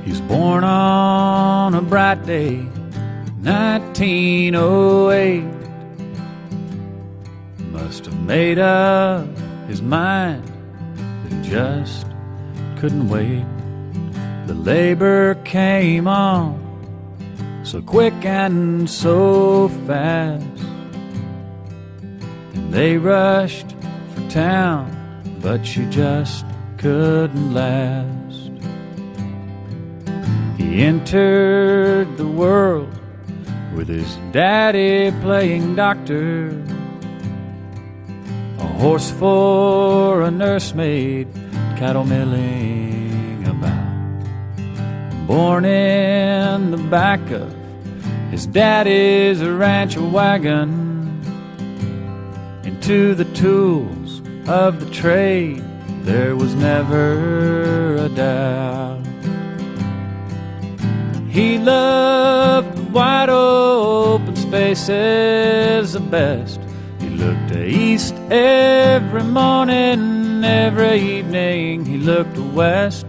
He was born on a bright day, 1908. Must have made up his mind that he just couldn't wait. The labor came on so quick and so fast, and they rushed for town, but she just couldn't last. He entered the world with his daddy playing doctor, a horse for a nursemaid, cattle milling about. Born in the back of his daddy's ranch wagon, into the tools of the trade there was never a doubt. He loved the wide open spaces the best. He looked east every morning, every evening he looked west.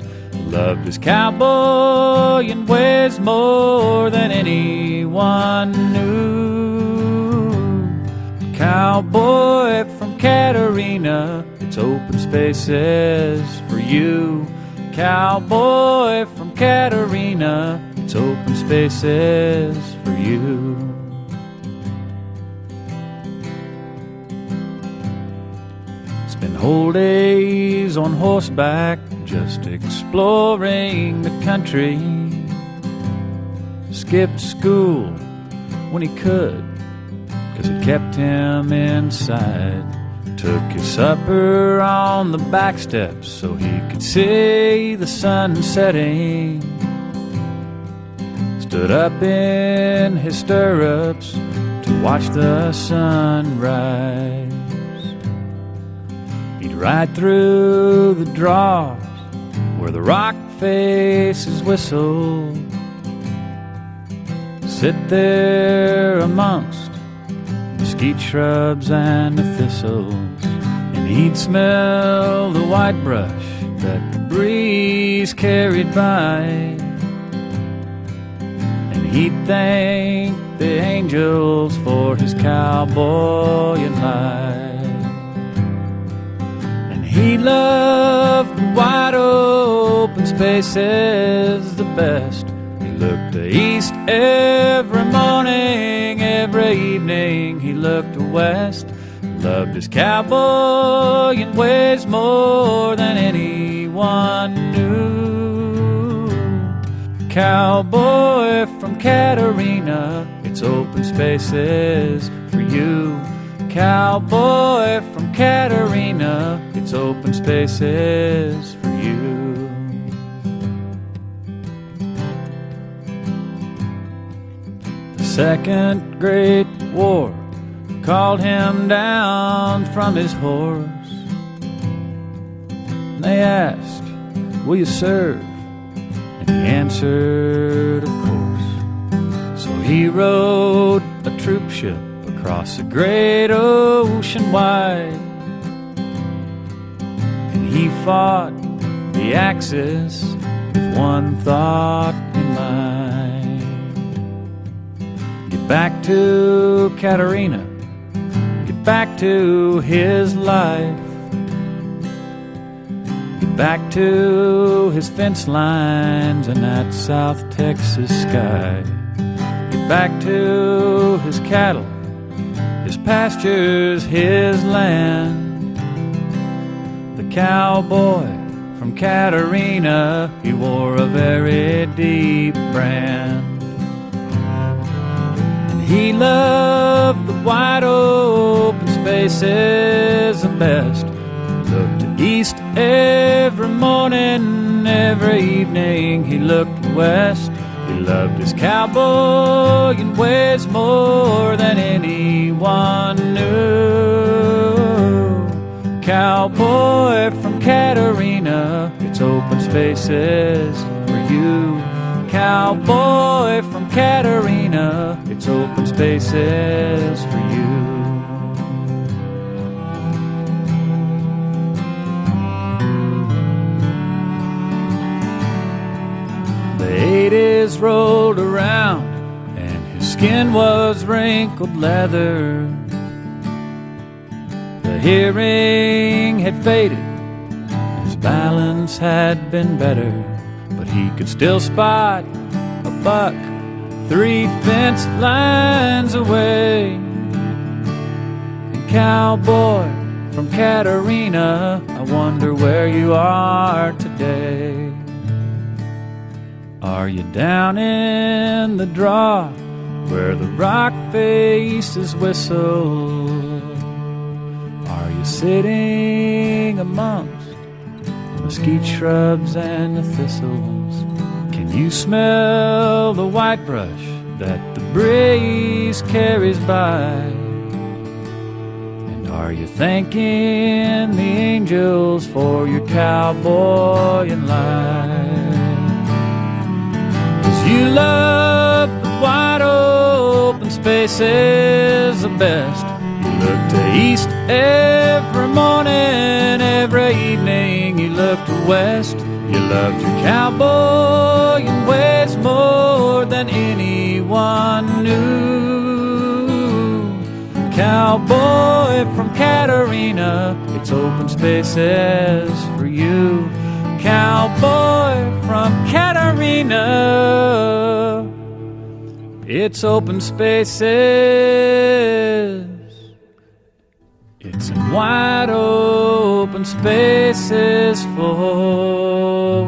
Loved his cowboying ways more than anyone knew. Cowboy from Catarina, it's open spaces for you. Cowboy from Catarina, it's open spaces for you. Spend whole days on horseback, just exploring the country. Skipped school when he could, 'cause it kept him inside. Took his supper on the back steps so he could see the sun setting. Stood up in his stirrups to watch the sunrise. He'd ride through the draws where the rock faces whistle, sit there amongst mesquite shrubs and the thistles, and he'd smell the white brush that the breeze carried by, and he'd thank the angels for his cowboying life. He loved the wide open spaces the best. He looked east every morning, every evening he looked west. Loved his cowboying ways more than anyone knew. Cowboy from Catarina, it's open spaces for you. Cowboy from Catarina, it's open spaces for you. The Second Great War called him down from his horse. And they asked, "Will you serve?" And he answered, "Of course." So he rode a troop ship across the great ocean wide, and he fought the Axis with one thought in mind: get back to Catarina, get back to his life, get back to his fence lines and that South Texas sky, get back to his cattle, his pastures, his land. The cowboy from Catarina, he wore a very deep brand. And he loved the wide open spaces the best. Looked east every morning, every evening he looked west. He loved his cowboying ways more than anyone knew. Cowboy from Catarina, it's open spaces for you. Cowboy from Catarina, it's open spaces for you. They rolled around and his skin was wrinkled leather. The hearing had faded, his balance had been better, but he could still spot a buck 3 fence lines away. And cowboy from Katerina, I wonder where you are today. Are you down in the draw where the rock faces whistle? Are you sitting amongst the mesquite shrubs and the thistles? Can you smell the white brush that the breeze carries by? Are you thanking the angels for your cowboying life? 'Cause you love the wide open spaces the best. You look to east every morning, every evening you look to west. You loved your cowboying ways more than anyone knew. Cowboy from Katerina, it's open spaces for you. Cowboy from Katerina, it's open spaces. It's in wide open spaces for